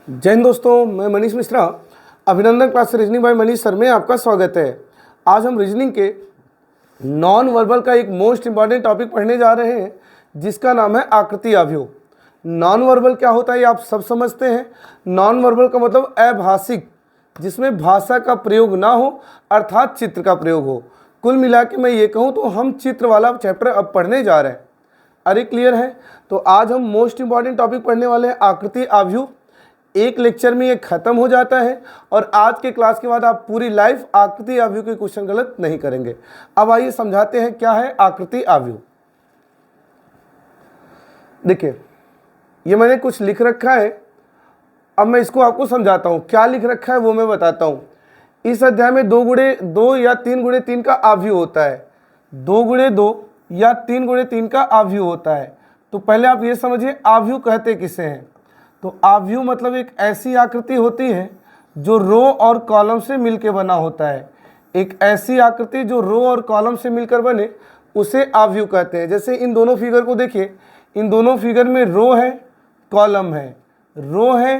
जय हिंद दोस्तों, मैं मनीष मिश्रा अभिनंदन class reasoning bye Manish sir में आपका स्वागत है। आज हम रीजनिंग के नॉन वर्बल का एक मोस्ट इंपॉर्टेंट टॉपिक पढ़ने जा रहे हैं जिसका नाम है आकृति अवयव। नॉन वर्बल क्या होता है ये आप सब समझते हैं। नॉन वर्बल का मतलब अभाषिक, जिसमें भाषा का प्रयोग ना हो अर्थात चित्र का प्रयोग हो। कुल मिला के मैं ये कहूँ तो हम चित्र वाला चैप्टर अब पढ़ने जा रहे हैं। अरे क्लियर है? तो आज हम मोस्ट इंपॉर्टेंट टॉपिक पढ़ने वाले हैं आकृति अवयव। एक लेक्चर में ये खत्म हो जाता है और आज के क्लास के बाद आप पूरी लाइफ आकृति अवयव के क्वेश्चन गलत नहीं करेंगे। अब आइए समझाते हैं क्या है आकृति अवयव। देखिए, ये मैंने कुछ लिख रखा है, अब मैं इसको आपको समझाता हूँ। क्या लिख रखा है वो मैं बताता हूँ। इस अध्याय में 2 गुणे 2 या 3 गुणे 3 का अवयव होता है। 2 गुणे 2 या 3 गुणे 3 का अवयव होता है। तो पहले आप ये समझिए अवयव कहते किसे हैं। तो अवयव मतलब एक ऐसी आकृति होती है जो रो और कॉलम से मिलकर बना होता है। एक ऐसी आकृति जो रो और कॉलम से मिलकर बने उसे अवयव कहते हैं। जैसे इन दोनों फिगर को देखिए, इन दोनों फिगर में रो है, कॉलम है, रो है,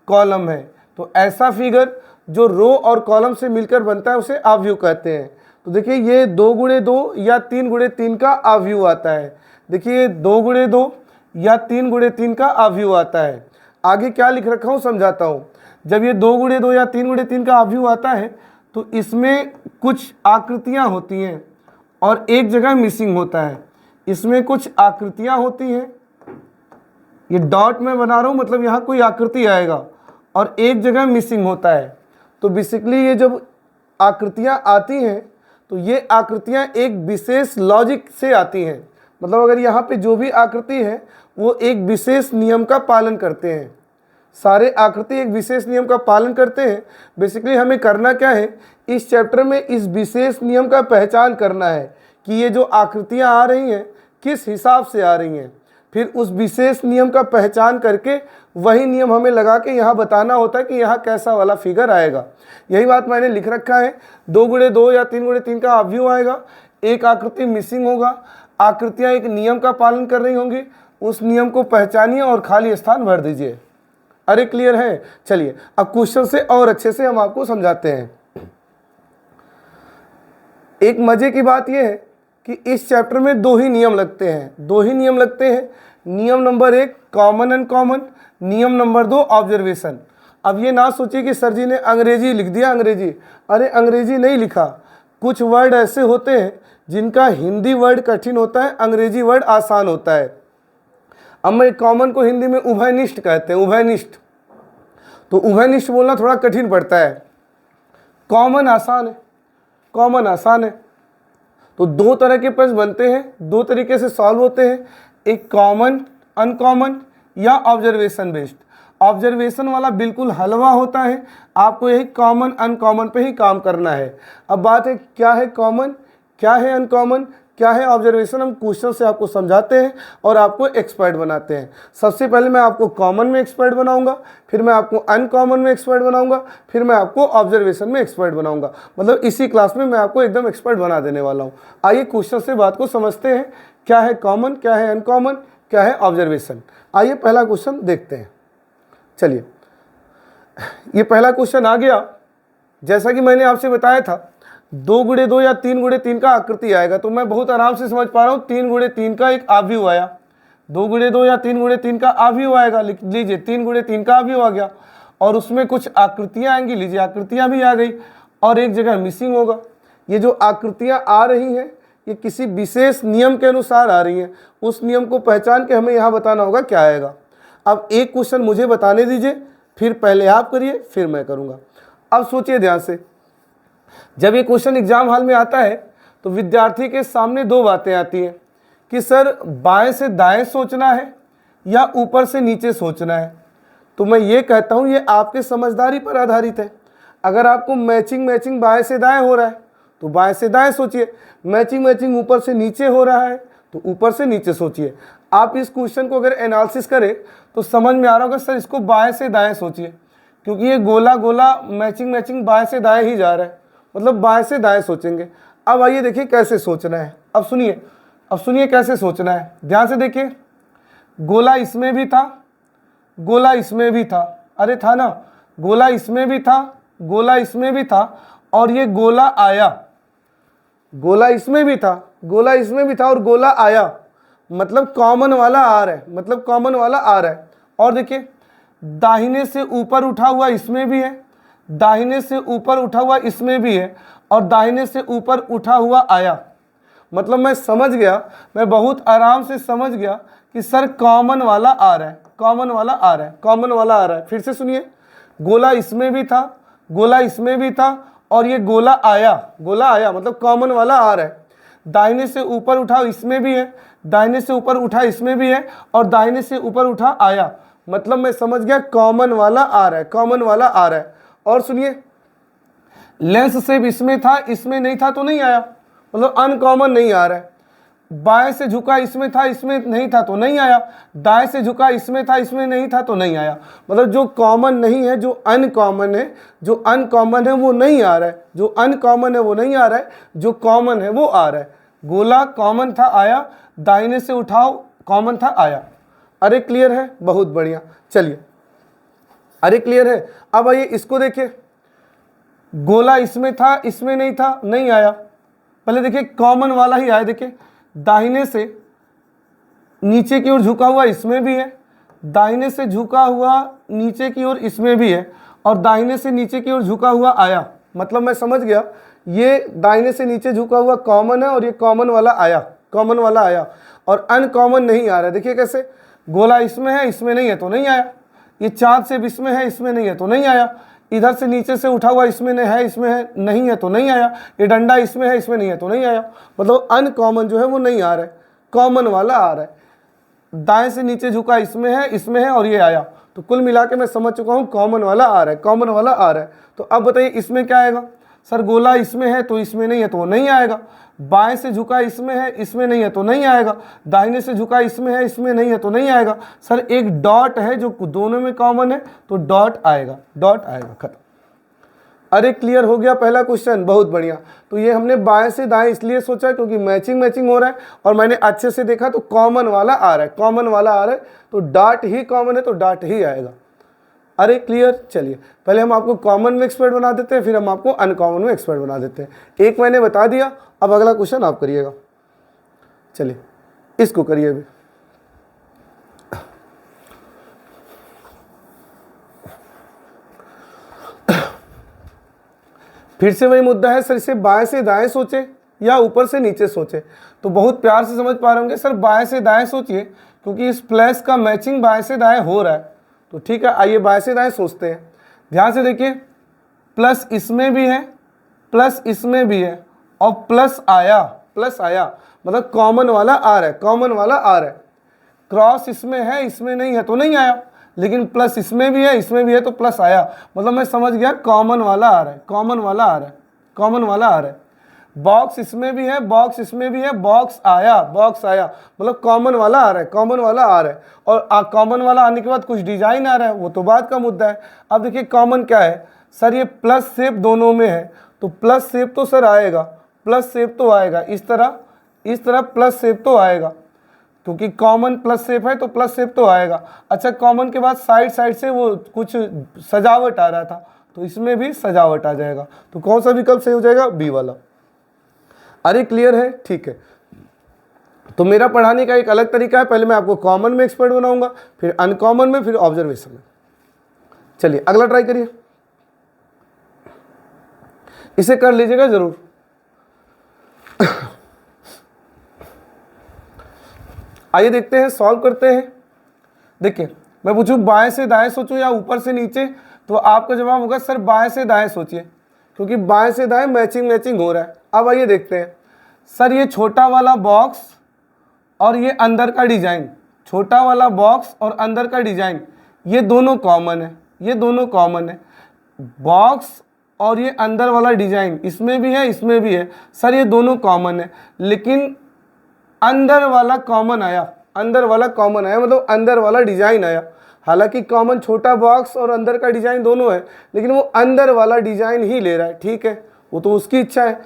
कॉलम है। तो ऐसा फिगर जो रो और कॉलम से मिलकर बनता है उसे अवयव कहते हैं। तो देखिए ये 2 गुणे 2 या 3 गुणे 3 का अवयव आता है। देखिए 2 गुणे 2 या 3 गुणे 3 का अवयव आता है। आगे क्या लिख रखा हूँ समझाता हूँ। जब ये 2 गुणे 2 या 3 गुणे 3 का अवयव आता है तो इसमें कुछ आकृतियाँ होती हैं और एक जगह मिसिंग होता है। इसमें कुछ आकृतियाँ होती हैं, ये डॉट में बना रहा हूँ मतलब यहाँ कोई आकृति आएगा और एक जगह मिसिंग होता है। तो बेसिकली ये जब आकृतियाँ आती हैं तो ये आकृतियाँ एक विशेष लॉजिक से आती हैं। मतलब अगर यहाँ पे जो भी आकृति है वो एक विशेष नियम का पालन करते हैं। सारे आकृति एक विशेष नियम का पालन करते हैं। बेसिकली हमें करना क्या है, इस चैप्टर में इस विशेष नियम का पहचान करना है कि ये जो आकृतियाँ आ रही हैं किस हिसाब से आ रही हैं। फिर उस विशेष नियम का पहचान करके वही नियम हमें लगा के यहाँ बताना होता है कि यहाँ कैसा वाला फिगर आएगा। यही बात मैंने लिख रखा है। 2 गुणे 2 या 3 गुणे 3 का अवयव आएगा, एक आकृति मिसिंग होगा, आकृतियाँ एक नियम का पालन कर रही होंगी, उस नियम को पहचानिए और खाली स्थान भर दीजिए। अरे क्लियर है? चलिए अब क्वेश्चन से और अच्छे से हम आपको समझाते हैं। एक मजे की बात यह है कि इस चैप्टर में 2 ही नियम लगते हैं। 2 ही नियम लगते हैं। नियम नंबर 1 कॉमन अनकॉमन, नियम नंबर 2 ऑब्जर्वेशन। अब ये ना सोचिए कि सर जी ने अंग्रेजी लिख दिया अंग्रेजी। अरे अंग्रेजी नहीं लिखा, कुछ वर्ड ऐसे होते हैं जिनका हिंदी वर्ड कठिन होता है, अंग्रेजी वर्ड आसान होता है। अब मैं कॉमन को हिंदी में उभयनिष्ठ कहते हैं, उभयनिष्ठ। तो उभयनिष्ठ बोलना थोड़ा कठिन पड़ता है। कॉमन आसान है, कॉमन आसान है। तो 2 तरह के प्रश्न बनते हैं, 2 तरीके से सॉल्व होते हैं, एक कॉमन अनकॉमन या ऑब्जर्वेशन बेस्ड। ऑब्जर्वेशन वाला बिल्कुल हलवा होता है, आपको यही कॉमन अनकॉमन पे ही काम करना है। अब बात है क्या है कॉमन, क्या है अनकॉमन, क्या है ऑब्जर्वेशन। हम क्वेश्चन से आपको समझाते हैं और आपको एक्सपर्ट बनाते हैं। सबसे पहले मैं आपको कॉमन में एक्सपर्ट बनाऊंगा, फिर मैं आपको अनकॉमन में एक्सपर्ट बनाऊंगा, फिर मैं आपको ऑब्जर्वेशन में एक्सपर्ट बनाऊंगा। मतलब इसी क्लास में मैं आपको एकदम एक्सपर्ट बना देने वाला हूँ। आइए क्वेश्चन से बात को समझते हैं, क्या है कॉमन, क्या है अनकॉमन, क्या है ऑब्जर्वेशन। आइए पहला क्वेश्चन देखते हैं। चलिए ये पहला क्वेश्चन आ गया। जैसा कि मैंने आपसे बताया था 2 गुणे 2 या 3 गुणे 3 का आकृति आएगा, तो मैं बहुत आराम से समझ पा रहा हूँ 3 गुणे 3 का एक अवयव आया। 2 गुणे 2 या 3 गुणे 3 का अवयव आएगा, लिख लीजिए 3 गुणे 3 का अवयव आ गया और उसमें कुछ आकृतियाँ आएंगी, लीजिए आकृतियाँ भी आ गई और एक जगह मिसिंग होगा। ये जो आकृतियाँ आ रही हैं ये किसी विशेष नियम के अनुसार आ रही हैं, उस नियम को पहचान के हमें यहाँ बताना होगा क्या आएगा। अब एक क्वेश्चन मुझे बताने दीजिए, फिर पहले आप करिए फिर मैं करूँगा। अब सोचिए ध्यान से, जब ये क्वेश्चन एग्जाम हॉल में आता है तो विद्यार्थी के सामने 2 बातें आती हैं कि सर बाएं से दाएं सोचना है या ऊपर से नीचे सोचना है। तो मैं ये कहता हूँ ये आपके समझदारी पर आधारित है। अगर आपको मैचिंग बाएं से दाएं हो रहा है तो बाएं से दाएं सोचिए, मैचिंग ऊपर से नीचे हो रहा है तो ऊपर से नीचे सोचिए। आप इस क्वेश्चन को अगर एनालिसिस करें तो समझ में आ रहा होगा सर इसको बाएं से दाएं सोचिए, क्योंकि ये गोला गोला मैचिंग बाएं से दाएं ही जा रहा है, मतलब बाएं से दाएं सोचेंगे। अब आइए देखिए कैसे सोचना है। अब सुनिए कैसे सोचना है, ध्यान से देखिए। गोला इसमें भी था, गोला इसमें भी था, अरे था ना, गोला इसमें भी था, गोला इसमें भी था, और ये गोला आया, गोला इसमें भी था, गोला इसमें भी था, और गोला आया, मतलब कॉमन वाला आ रहा है, मतलब कॉमन वाला आ रहा है। और देखिए दाहिने से ऊपर उठा हुआ इसमें भी है, दाहिने से ऊपर उठा हुआ इसमें भी है, और दाहिने से ऊपर उठा हुआ आया। मतलब मैं समझ गया, मैं बहुत आराम से समझ गया कि सर कॉमन वाला आ रहा है, कॉमन वाला आ रहा है, कॉमन वाला आ रहा है। फिर से सुनिए, गोला इसमें भी था, गोला इसमें भी था, और ये गोला आया, गोला आया मतलब कॉमन वाला आ रहा है। दाहिने से ऊपर उठा इसमें भी है, दाहिने से ऊपर उठा इसमें भी है, और दाहिने से ऊपर उठा आया, मतलब मैं समझ गया कॉमन वाला आ रहा है, कॉमन वाला आ रहा है। और सुनिए, लेंस शेप इसमें था, इसमें नहीं था तो नहीं आया, मतलब अनकॉमन नहीं आ रहा है। बाएं से झुका इसमें था, इसमें नहीं था तो नहीं आया, दाएं से झुका इसमें था, इसमें नहीं था तो नहीं आया। मतलब जो कॉमन नहीं है, जो अनकॉमन है, जो अनकॉमन है वो नहीं आ रहा है, जो अनकॉमन है वो नहीं आ रहा है, जो कॉमन है वो आ रहा है। गोला कॉमन था आया, दाहिने से उठाओ कॉमन था आया। अरे क्लियर है, बहुत बढ़िया। चलिए, अरे क्लियर है। अब आइए इसको देखिए, गोला इसमें था, इसमें नहीं था, नहीं आया। पहले देखिए कॉमन वाला ही आया, देखिए दाहिने से नीचे की ओर झुका हुआ इसमें भी है, दाहिने से झुका हुआ नीचे की ओर इसमें भी है, और दाहिने से नीचे की ओर झुका हुआ आया। मतलब मैं समझ गया ये दाहिने से नीचे झुका हुआ कॉमन है, और ये कॉमन वाला आया, कॉमन वाला आया, और अनकॉमन नहीं आ रहा है। देखिए कैसे, गोला इसमें है, इसमें नहीं है तो नहीं आया। ये चांद से इसमें है, इसमें नहीं है तो नहीं आया। इधर से नीचे से उठा हुआ इसमें है, इसमें है नहीं है तो नहीं आया। ये डंडा इसमें है, इसमें नहीं है तो नहीं आया। मतलब अनकॉमन जो है वो नहीं आ रहा है, कॉमन वाला आ रहा है। दाएं से नीचे झुका इसमें है, और ये आया। तो कुल मिला के मैं समझ चुका हूँ कॉमन वाला आ रहा है, कॉमन वाला आ रहा है। तो अब बताइए इसमें क्या आएगा। सर गोला इसमें है तो इसमें नहीं है तो नहीं आएगा। बाएं से झुका इसमें है, इसमें नहीं है तो नहीं आएगा। दाहिने से झुका इसमें है, इसमें नहीं है तो नहीं आएगा। सर एक डॉट है जो दोनों में कॉमन है तो डॉट आएगा, डॉट आएगा, खत्म। अरे क्लियर हो गया पहला क्वेश्चन, बहुत बढ़िया। तो ये हमने बाएं से दाएं इसलिए सोचा क्योंकि मैचिंग हो रहा है, और मैंने अच्छे से देखा तो कॉमन वाला आ रहा है, कॉमन वाला आ रहा है, तो डॉट ही कॉमन है तो डॉट ही आएगा। अरे क्लियर। चलिए पहले हम आपको कॉमन में एक्सपर्ट बना देते हैं, फिर हम आपको अनकॉमन में एक्सपर्ट बना देते हैं। एक मैंने बता दिया, अब अगला क्वेश्चन आप करिएगा। चलिए इसको करिए अभी। फिर से वही मुद्दा है सर, इसे बाएं से दाएं सोचे या ऊपर से नीचे सोचे। तो बहुत प्यार से समझ पा रहे होंगे सर बाएं से दाएं सोचिए, क्योंकि इस प्लस का मैचिंग बाएं से दाएं हो रहा है। तो ठीक है, आइए बाएं से दाएं सोचते हैं। ध्यान से देखिए, प्लस इसमें भी है, प्लस इसमें भी है, और प्लस आया, प्लस आया, मतलब कॉमन वाला आ रहा है, कॉमन वाला आ रहा है। क्रॉस इसमें है, इसमें नहीं है तो नहीं आया, लेकिन प्लस इसमें भी है, इसमें भी है तो प्लस आया। मतलब मैं समझ गया कॉमन वाला आ रहा है, कॉमन वाला आ रहा है, कॉमन वाला आ रहा है। बॉक्स इसमें भी है, बॉक्स इसमें भी है, बॉक्स आया, बॉक्स आया, मतलब कॉमन वाला आ रहा है, कॉमन वाला आ रहा है। और कॉमन वाला आने के बाद कुछ डिजाइन आ रहा है, वो तो बात का मुद्दा है। अब देखिए कॉमन क्या है सर, ये प्लस शेप दोनों में है, तो प्लस शेप तो सर आएगा, प्लस शेप तो आएगा, इस तरह प्लस शेप तो आएगा, क्योंकि कॉमन प्लस शेप है तो प्लस शेप तो आएगा। अच्छा, कॉमन के बाद साइड से वो कुछ सजावट आ रहा था, तो इसमें भी सजावट आ जाएगा। तो कौन सा विकल्प सही हो जाएगा, बी वाला। अरे क्लियर है, ठीक है। तो मेरा पढ़ाने का एक अलग तरीका है, पहले मैं आपको कॉमन में एक्सपर्ट बनाऊंगा, फिर अनकॉमन में, फिर ऑब्जर्वेशन में। चलिए अगला ट्राई करिए, इसे कर लीजिएगा जरूर। आइए देखते हैं, सॉल्व करते हैं। देखिए मैं पूछूं बाएं से दाएं सोचो या ऊपर से नीचे, तो आपका जवाब होगा सर बाएं से दाएं सोचिए, क्योंकि बाएं से दाएं मैचिंग हो रहा है। अब आइए देखते हैं सर, ये छोटा वाला बॉक्स और ये अंदर का डिजाइन, छोटा वाला बॉक्स और अंदर का डिजाइन, ये दोनों कॉमन है, ये दोनों कॉमन है। बॉक्स और ये अंदर वाला डिजाइन इसमें भी है, इसमें भी है, सर ये दोनों कॉमन है, लेकिन अंदर वाला कॉमन आया, अंदर वाला कॉमन आया, मतलब अंदर वाला डिजाइन आया। हालांकि कॉमन छोटा बॉक्स और अंदर का डिजाइन दोनों है, लेकिन वो अंदर वाला डिजाइन ही ले रहा है, ठीक है, वो तो उसकी इच्छा है।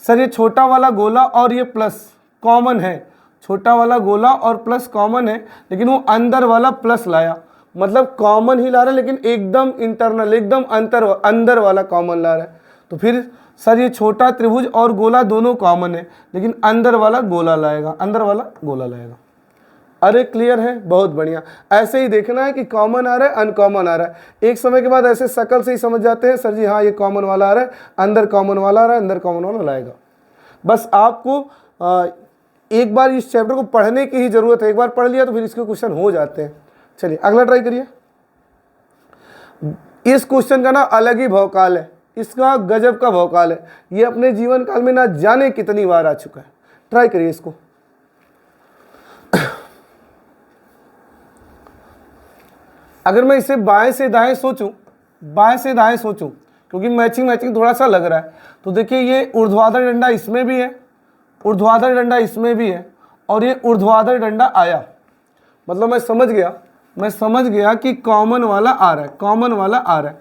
सर ये छोटा वाला गोला और ये प्लस कॉमन है, छोटा वाला गोला और प्लस कॉमन है, लेकिन वो अंदर वाला प्लस लाया, मतलब कॉमन ही ला रहा है, लेकिन एकदम इंटरनल, एकदम अंदर वाला कॉमन ला रहा है। तो फिर सर ये छोटा त्रिभुज और गोला दोनों कॉमन है, लेकिन अंदर वाला गोला लाएगा, अंदर वाला गोला लाएगा। अरे क्लियर है, बहुत बढ़िया। ऐसे ही देखना है कि कॉमन आ रहा है, अनकॉमन आ रहा है। एक समय के बाद ऐसे शकल से ही समझ जाते हैं, सर जी हाँ ये कॉमन वाला आ रहा है, अंदर कॉमन वाला आ रहा है, अंदर कॉमन वाला लाएगा। बस आपको एक बार इस चैप्टर को पढ़ने की ही जरूरत है। एक बार पढ़ लिया तो फिर इसके क्वेश्चन हो जाते हैं। चलिए अगला ट्राई करिए। इस क्वेश्चन का ना अलग ही भौकाल है, इसका गजब का भौकाल है। ये अपने जीवन काल में ना जाने कितनी बार आ चुका है। ट्राई करिए इसको। अगर मैं इसे बाएं से दाएं सोचूं, बाएं से दाएं सोचूं, क्योंकि मैचिंग थोड़ा सा लग रहा है, तो देखिए ये ऊर्ध्वाधर डंडा इसमें भी है, ऊर्ध्वाधर डंडा इसमें भी है, और ये ऊर्ध्वाधर डंडा आया। मतलब मैं समझ गया कि कॉमन वाला आ रहा है, कॉमन वाला आ रहा है।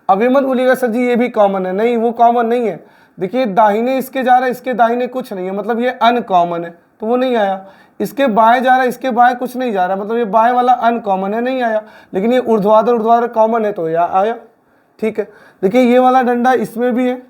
अब ये मत बोलिएगा सर जी ये भी कॉमन है, नहीं वो कॉमन नहीं है। देखिए दाहिने इसके जा रहा है, इसके दाहिने कुछ नहीं है, मतलब ये अनकॉमन है, तो वो नहीं आया। इसके बाएं जा रहा है, इसके बाएं कुछ नहीं जा रहा, मतलब ये बाएं वाला अनकॉमन है, नहीं आया। लेकिन ये ऊर्ध्वाधर कॉमन है, तो यह आया। ठीक है, देखिए ये वाला डंडा इसमें भी है,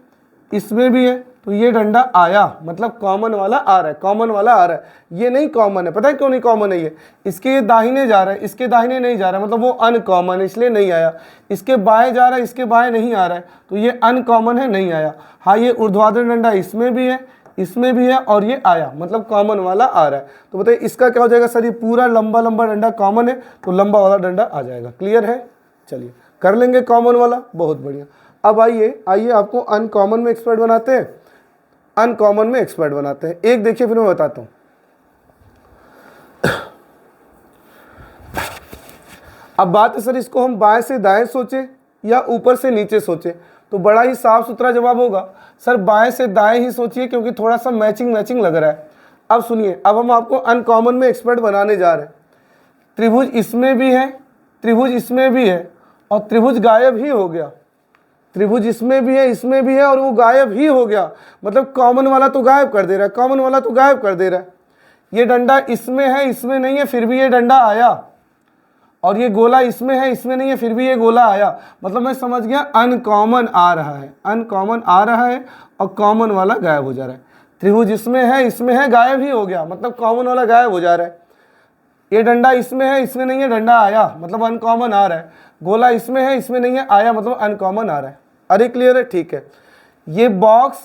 इसमें भी है, तो ये डंडा आया, मतलब कॉमन वाला आ रहा है, कॉमन वाला आ रहा है। ये नहीं कॉमन है, पता है क्यों नहीं कॉमन है? ये इसके ये दाहिने जा रहा है, इसके दाहिने नहीं जा रहा है, मतलब वो अनकॉमन है, इसलिए नहीं आया। इसके बाएं जा रहा है, इसके बाएं नहीं आ रहा है, तो ये अनकॉमन है, नहीं आया। हाँ ये ऊर्ध्वाधर डंडा इसमें भी है, इसमें भी है, और ये आया, मतलब कॉमन वाला आ रहा है। तो बताइए इसका क्या हो जाएगा? सर ये पूरा लंबा लंबा डंडा कॉमन है, तो लंबा वाला डंडा आ जाएगा। क्लियर है? चलिए कर लेंगे कॉमन वाला, बहुत बढ़िया। अब आइए आपको अनकॉमन में एक्सपर्ट बनाते हैं, अनकॉमन में एक्सपर्ट बनाते हैं। एक देखिए फिर मैं बताता हूं। अब बात है सर इसको हम बाएं से दाएं सोचे या ऊपर से नीचे सोचे, तो बड़ा ही साफ सुथरा जवाब होगा सर बाएं से दाएं ही सोचिए, क्योंकि थोड़ा सा मैचिंग लग रहा है। अब सुनिए, अब हम आपको अनकॉमन में एक्सपर्ट बनाने जा रहे हैं। त्रिभुज इसमें भी है, त्रिभुज इसमें भी है, और त्रिभुज गायब ही हो गया। त्रिभुज इसमें भी है, इसमें भी है, और वो गायब ही हो गया, मतलब कॉमन वाला तो गायब कर दे रहा है, कॉमन वाला तो गायब कर दे रहा है। ये डंडा इसमें है, इसमें नहीं है, फिर भी ये डंडा आया। और ये गोला इसमें है, इसमें नहीं है, फिर भी ये गोला आया। मतलब मैं समझ गया अनकॉमन आ रहा है, अनकॉमन आ रहा है, और कॉमन वाला गायब हो जा रहा है। त्रिभुज इसमें है, गायब ही हो गया, मतलब कॉमन वाला गायब हो जा रहा है। ये डंडा इसमें है, इसमें नहीं है, डंडा आया, मतलब अनकॉमन आ रहा है। गोला इसमें है, इसमें नहीं है, आया, मतलब अनकॉमन आ रहा है। अरे क्लियर है? ठीक है। ये बॉक्स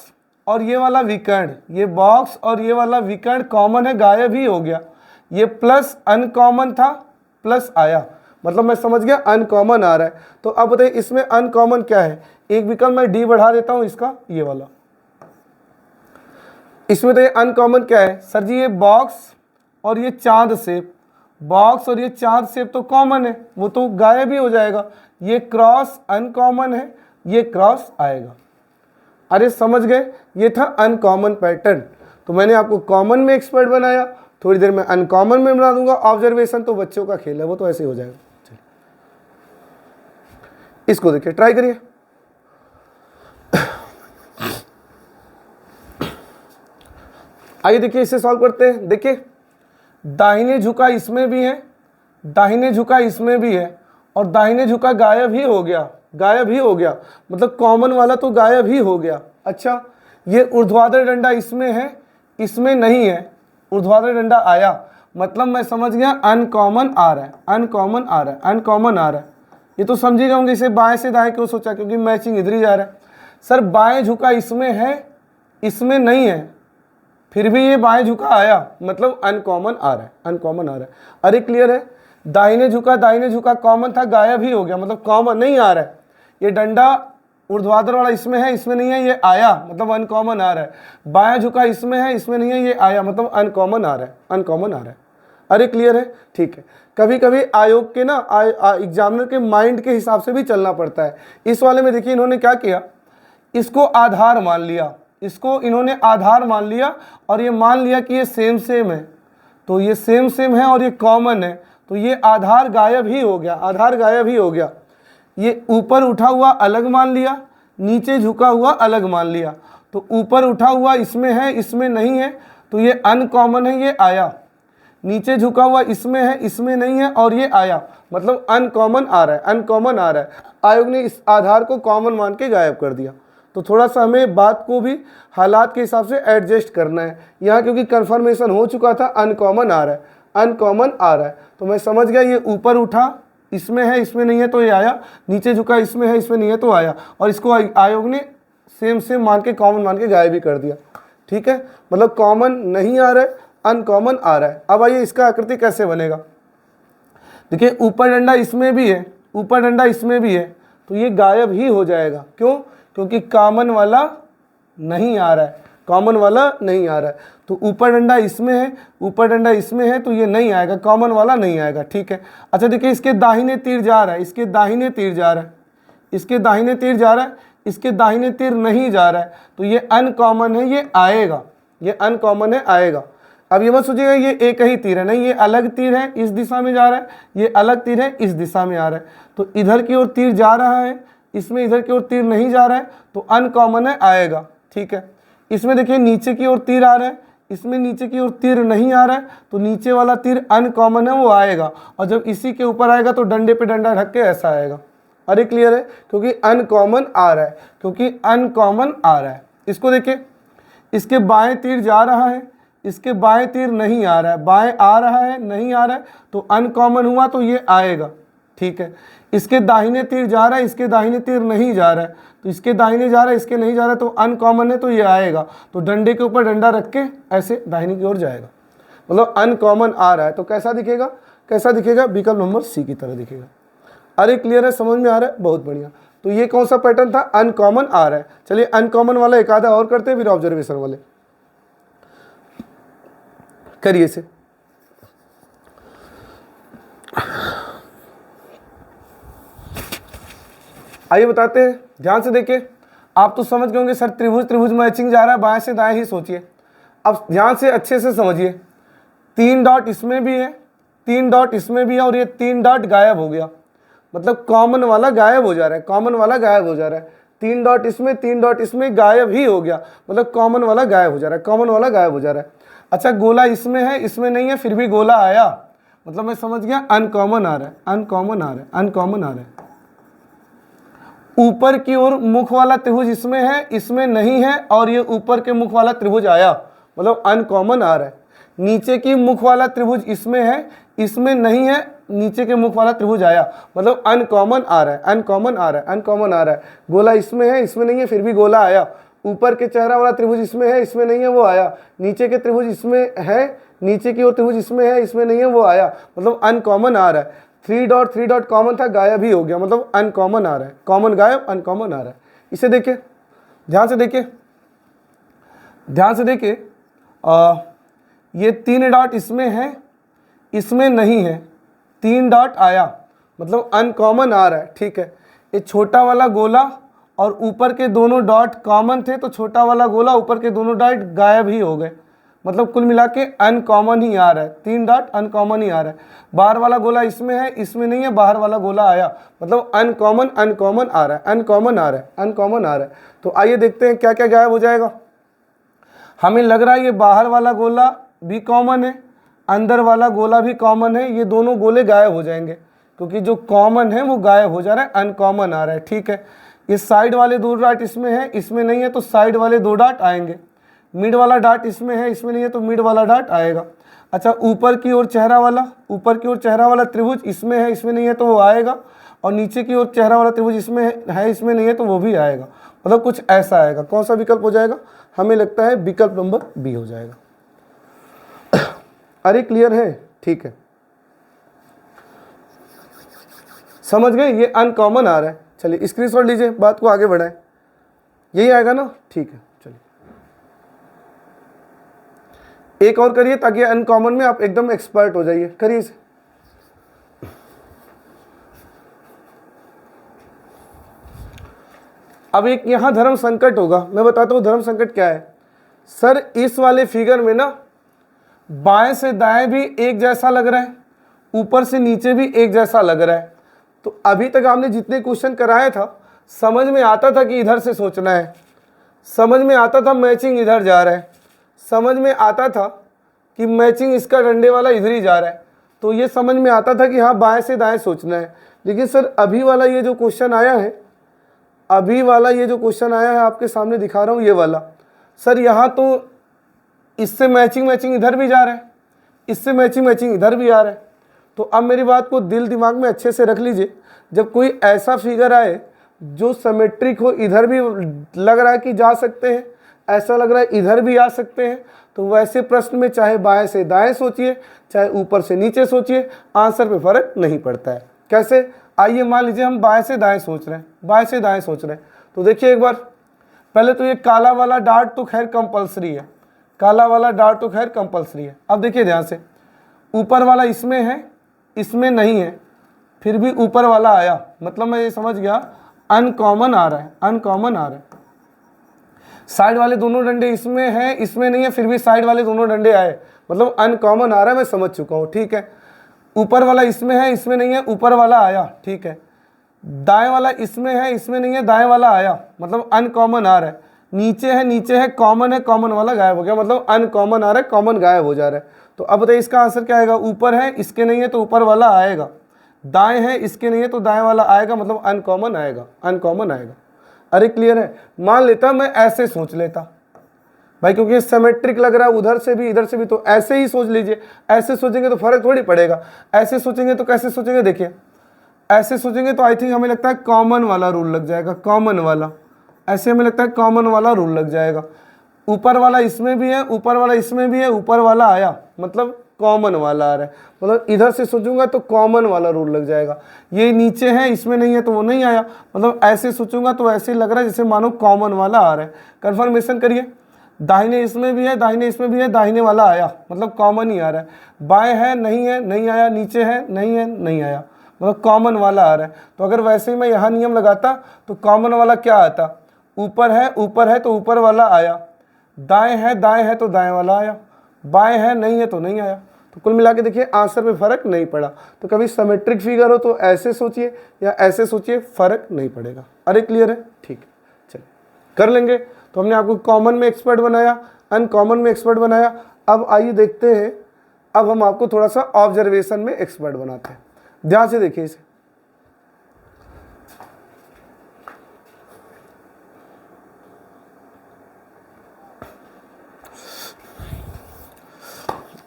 और ये वाला विकर्ण, ये बॉक्स और ये वाला विकर्ण कॉमन है, गायब ही हो गया। ये प्लस अनकॉमन था, प्लस आया, मतलब मैं समझ गया अनकॉमन आ रहा है। तो अब बताइए इसमें अनकॉमन क्या है? एक विकल्प मैं डी बढ़ा देता हूं इसका, ये वाला। इसमें तो ये अनकॉमन क्या है? सर जी ये बॉक्स और ये चांद शेप, बॉक्स और ये चांद शेप तो कॉमन है, वो तो गायब ही हो जाएगा। ये क्रॉस अनकॉमन है, ये क्रॉस आएगा। अरे समझ गए, ये था अनकॉमन पैटर्न। तो मैंने आपको कॉमन में एक्सपर्ट बनाया, थोड़ी देर में अनकॉमन में बना दूंगा। ऑब्जर्वेशन तो बच्चों का खेल है, वो तो ऐसे हो जाएगा। चलिए इसको देखिए, ट्राई करिए। आइए देखिए इसे सॉल्व करते हैं। देखिए दाहिने झुका इसमें भी है, दाहिने झुका इसमें भी है, और दाहिने झुका गायब ही हो गया, गायब ही हो गया, मतलब कॉमन वाला तो गायब ही हो गया। अच्छा ये ऊर्ध्वाधर डंडा इसमें है, इसमें नहीं है, ऊर्ध्वाधर डंडा आया, मतलब मैं समझ गया अनकॉमन आ रहा है, अनकॉमन आ रहा है, अनकॉमन आ रहा है। ये तो समझिए होंगे इसे बाएं से दाएं क्यों सोचा, क्योंकि मैचिंग इधर ही जा रहा है। सर बाएं झुका इसमें है, इसमें नहीं है, फिर भी ये बाएं झुका आया, मतलब अनकॉमन आ रहा है, अनकॉमन आ रहा है। अरे क्लियर है? दाहिने झुका कॉमन था, गायब ही हो गया, मतलब कॉमन नहीं आ रहा है। ये डंडा ऊर्ध्वाधर वाला इसमें है, इसमें नहीं है, ये आया, मतलब अनकॉमन आ रहा है। बायां झुका इसमें है, इसमें नहीं है, ये आया, मतलब अनकॉमन आ रहा है, अनकॉमन आ रहा है। अरे क्लियर है? ठीक है। कभी कभी आयोग के ना एग्जामिनर के माइंड के हिसाब से भी चलना पड़ता है। इस वाले में देखिए इन्होंने क्या किया, इसको आधार मान लिया, इसको इन्होंने आधार मान लिया, और ये मान लिया कि ये सेम सेम है, तो ये सेम सेम है और ये कॉमन है, तो ये आधार गायब ही हो गया, आधार गायब ही हो गया। ये ऊपर उठा हुआ अलग मान लिया, नीचे झुका हुआ अलग मान लिया, तो ऊपर उठा हुआ इसमें है, इसमें नहीं है, तो ये अनकॉमन है, ये आया। नीचे झुका हुआ इसमें है, इसमें नहीं है, और ये आया, मतलब अनकॉमन आ रहा है, अनकॉमन आ रहा है। आयोग ने इस आधार को कॉमन मान के गायब कर दिया। तो थोड़ा सा हमें बात को भी हालात के हिसाब से एडजस्ट करना है। यहाँ क्योंकि कन्फर्मेशन हो चुका था, अनकॉमन आ रहा है, अनकॉमन आ रहा है, तो मैं समझ गया ये ऊपर उठा, इसमें है, इसमें नहीं है, तो ये आया, नीचे झुका, इसमें है, इसमें नहीं है, तो आया, और इसको आयोग ने सेम मान के कॉमन मान के गायब भी कर दिया। ठीक है, मतलब कॉमन नहीं आ रहा है, अनकॉमन आ रहा है। अब आइए इसका आकृति कैसे बनेगा। देखिए ऊपर डंडा इसमें भी है, ऊपर डंडा इसमें भी है, तो ये गायब ही हो जाएगा। क्यों? क्योंकि कॉमन वाला नहीं आ रहा है, कॉमन वाला नहीं आ रहा है। तो ऊपर डंडा इसमें है, ऊपर डंडा इसमें है, तो ये नहीं आएगा, कॉमन वाला नहीं आएगा। ठीक है, अच्छा देखिए इसके दाहिने तीर जा रहा है, इसके दाहिने तीर जा रहा है, इसके दाहिने तीर जा रहा है, इसके दाहिने तीर नहीं जा रहा है, तो ये अनकॉमन है, ये आएगा, ये अनकॉमन है, आएगा। अब ये मत सोचिएगा ये एक ही तीर है, नहीं, ये अलग तीर है, इस दिशा में जा रहा है, ये अलग तीर है, इस दिशा में आ रहा है, तो इधर की ओर तीर जा रहा है, इसमें इधर की ओर तीर नहीं जा रहा है, तो अनकॉमन है, आएगा। ठीक है, इसमें देखिए नीचे की ओर तीर आ रहा है, इसमें नीचे की ओर तीर नहीं आ रहा है, तो नीचे वाला तीर अनकॉमन है, वो आएगा, और जब इसी के ऊपर आएगा तो डंडे पे डंडा ढक के ऐसा आएगा। अरे क्लियर है, क्योंकि अनकॉमन आ रहा है, क्योंकि अनकॉमन आ रहा है। इसको देखिए, इसके बाएं तीर जा रहा है, इसके बाएं तीर नहीं आ रहा है, बाएं आ रहा है, नहीं आ रहा है, तो अनकॉमन हुआ, तो ये आएगा। ठीक है, इसके दाहिने तीर जा रहा है, इसके दाहिने तीर नहीं जा रहा है, तो इसके दाहिने जा रहा है, इसके नहीं जा रहा है, तो अनकॉमन है, तो ये आएगा, तो डंडे के ऊपर डंडा रख के ऐसे दाहिने की ओर जाएगा, मतलब अनकॉमन आ रहा है। तो कैसा दिखेगा, कैसा दिखेगा? विकल्प नंबर सी की तरह दिखेगा। अरे क्लियर है, समझ में आ रहा है, बहुत बढ़िया। तो ये कौन सा पैटर्न था? अनकॉमन आ रहा है। चलिए अनकॉमन वाला एक आधा और करते हैं, फिर ऑब्जर्वेशन वाले करिए इसे। आइए बताते हैं, ध्यान से देखिए। आप तो समझ गए होंगे सर त्रिभुज त्रिभुज मैचिंग जा रहा है, बाएं से दाएं ही सोचिए। अब ध्यान से अच्छे से समझिए, 3 डॉट इसमें भी है, 3 डॉट इसमें भी है, और ये 3 डॉट गायब हो गया, मतलब कॉमन वाला गायब हो जा रहा है, कॉमन वाला गायब हो जा रहा है। 3 डॉट इसमें, 3 डॉट इसमें, गायब ही हो गया, मतलब कॉमन वाला गायब हो जा रहा है, कॉमन वाला गायब हो जा रहा है। अच्छा गोला इसमें है, इसमें नहीं है, फिर भी गोला आया, मतलब मैं समझ गया अनकॉमन आ रहा है, अनकॉमन आ रहा है, अनकॉमन आ रहा है। ऊपर की ओर मुख वाला त्रिभुज इसमें है, इसमें नहीं है, और ये ऊपर के मुख वाला त्रिभुज आया, मतलब अनकॉमन आ रहा है। नीचे की मुख वाला त्रिभुज इसमें है, इसमें नहीं है, नीचे के मुख वाला त्रिभुज आया, मतलब अनकॉमन आ रहा है, अनकॉमन आ रहा है, अनकॉमन आ रहा है। गोला इसमें है, इसमें नहीं है, फिर भी गोला आया। ऊपर के चेहरा वाला त्रिभुज इसमें है, इसमें नहीं है, वो आया। नीचे के त्रिभुज इसमें है, नीचे की ओर त्रिभुज इसमें है, इसमें नहीं है, वो आया, मतलब अनकॉमन आ रहा है। 3 डॉट कॉमन था, गायब ही हो गया, मतलब अनकॉमन आ रहा है, कॉमन गायब, अनकॉमन आ रहा है। इसे देखिए, ध्यान से देखिए, ध्यान से देखिए, ये 3 डॉट इसमें है, इसमें नहीं है, 3 डॉट आया, मतलब अनकॉमन आ रहा है। ठीक है, ये छोटा वाला गोला और ऊपर के दोनों डॉट कॉमन थे, तो छोटा वाला गोला, ऊपर के दोनों डॉट गायब ही हो गए, मतलब कुल मिला के अनकॉमन ही आ रहा है, 3 डॉट अनकॉमन ही आ रहा है। बाहर वाला गोला इसमें है, इसमें नहीं है, बाहर वाला गोला आया, मतलब अनकॉमन, अनकॉमन आ रहा है, अनकॉमन आ रहा है, अनकॉमन आ रहा है। तो आइए देखते हैं क्या क्या गायब हो जाएगा। हमें लग रहा है ये बाहर वाला गोला भी कॉमन है, अंदर वाला गोला भी कॉमन है, ये दोनों गोले गायब हो जाएंगे, क्योंकि जो कॉमन है वो गायब हो जा रहा है, अनकॉमन आ रहा है। ठीक है, ये साइड वाले 2 डॉट इसमें है, इसमें नहीं है, तो साइड वाले 2 डॉट आएंगे। मिड वाला डॉट इसमें है, इसमें नहीं है, तो मिड वाला डॉट आएगा। अच्छा ऊपर की ओर चेहरा वाला, ऊपर की ओर चेहरा वाला त्रिभुज इसमें है, इसमें नहीं है, तो वो आएगा, और नीचे की ओर चेहरा वाला त्रिभुज इसमें है, इसमें नहीं है, तो वो भी आएगा, मतलब कुछ ऐसा आएगा। कौन सा विकल्प हो जाएगा? हमें लगता है विकल्प नंबर बी हो जाएगा। अरे क्लियर है? ठीक है, समझ गए, ये अनकॉमन आ रहा है। चलिए स्क्रीनशॉट लीजिए, बात को आगे बढ़ाएं, यही आएगा ना? ठीक है, चलिए एक और करिए, ताकि अनकॉमन में आप एकदम एक्सपर्ट हो जाइए। करिए इसे। अब एक यहां धर्म संकट होगा, मैं बताता हूं धर्म संकट क्या है। सर इस वाले फिगर में ना बाएं से दाएं भी एक जैसा लग रहा है, ऊपर से नीचे भी एक जैसा लग रहा है। तो अभी तक हमने जितने क्वेश्चन कराया था, समझ में आता था कि इधर से सोचना है, समझ में आता था मैचिंग इधर जा रहा है, समझ में आता था कि मैचिंग इसका डंडे वाला इधर ही जा रहा है, तो ये समझ में आता था कि हाँ बाएं से दाएं सोचना है। लेकिन सर अभी वाला ये जो क्वेश्चन आया है, अभी वाला ये जो क्वेश्चन आया है आपके सामने दिखा रहा हूँ ये वाला, सर यहाँ तो इससे मैचिंग इधर भी जा रहा है, इससे मैचिंग इधर भी आ रहा है। तो अब मेरी बात को दिल दिमाग में अच्छे से रख लीजिए, जब कोई ऐसा फिगर आए जो सिमेट्रिक हो, इधर भी लग रहा है कि जा सकते हैं, ऐसा लग रहा है इधर भी आ सकते हैं, तो वैसे प्रश्न में चाहे बाएं से दाएं सोचिए चाहे ऊपर से नीचे सोचिए, आंसर पे फर्क नहीं पड़ता है। कैसे? आइए मान लीजिए हम बाएं से दाएं सोच रहे हैं, बाएं से दाएं सोच रहे हैं, तो देखिए एक बार पहले तो ये काला वाला डार्ट तो खैर कंपलसरी है, काला वाला डार्ट तो खैर कंपलसरी है। अब देखिए ध्यान से, ऊपर वाला इसमें है, इसमें नहीं है, फिर भी ऊपर वाला आया, मतलब मैं ये समझ गया अनकॉमन आ रहा है, अनकॉमन आ रहा है। साइड वाले दोनों डंडे इसमें हैं, इसमें नहीं है, फिर भी साइड वाले दोनों डंडे आए, मतलब अनकॉमन आ रहा है, मैं समझ चुका हूँ। ठीक है, ऊपर वाला इसमें है, इसमें नहीं है, ऊपर वाला आया। ठीक है, दाएं वाला इसमें है, इसमें नहीं है, दाएं वाला आया, मतलब अनकॉमन आ रहा है। नीचे है, कॉमन है, कॉमन वाला गायब हो गया, मतलब अनकॉमन आ रहा है, कॉमन गायब हो जा रहा है। तो अब बताइए इसका आंसर क्या आएगा? ऊपर है, इसके नहीं है तो ऊपर वाला आएगा, दाएं है, इसके नहीं है तो दाएं वाला आएगा, मतलब अनकॉमन आएगा, अनकॉमन आएगा। अरे क्लियर है? मान लेता मैं ऐसे सोच लेता भाई, क्योंकि सिमेट्रिक लग रहा है, उधर से भी इधर से भी, तो ऐसे ही सोच लीजिए। ऐसे सोचेंगे तो फर्क थोड़ी पड़ेगा, ऐसे सोचेंगे तो कैसे सोचेंगे? देखिए ऐसे सोचेंगे तो आई थिंक हमें लगता है कॉमन वाला रूल लग जाएगा, कॉमन वाला, ऐसे हमें लगता है कॉमन वाला रूल लग जाएगा। ऊपर वाला इसमें भी है, ऊपर वाला इसमें भी है, ऊपर वाला आया, मतलब कॉमन वाला आ रहा है, मतलब इधर से सोचूंगा तो कॉमन वाला रूल लग जाएगा। ये नीचे है, इसमें नहीं है तो वो नहीं आया, मतलब ऐसे सोचूंगा तो ऐसे लग रहा है जैसे मानो कॉमन वाला आ रहा है। कन्फर्मेशन करिए, दाहिने इसमें भी है, दाहिने इसमें भी है, दाहिने वाला आया, मतलब कॉमन ही आ रहा है। बाएं है, नहीं आया, नीचे है, नहीं आया, मतलब कॉमन वाला आ रहा है। तो अगर वैसे ही मैं यहाँ नियम लगाता तो कॉमन वाला क्या आता? ऊपर है तो ऊपर वाला आया, दाएं है तो दाएं वाला आया, बाएं है तो नहीं आया। तो कुल मिला के देखिए आंसर पे फर्क नहीं पड़ा। तो कभी सिमेट्रिक फिगर हो तो ऐसे सोचिए या ऐसे सोचिए, फर्क नहीं पड़ेगा। अरे क्लियर है? ठीक है, चलिए कर लेंगे। तो हमने आपको कॉमन में एक्सपर्ट बनाया, अनकॉमन में एक्सपर्ट बनाया। अब आइए देखते हैं, अब हम आपको थोड़ा सा ऑब्जर्वेशन में एक्सपर्ट बनाते हैं। ध्यान से देखिए इसे,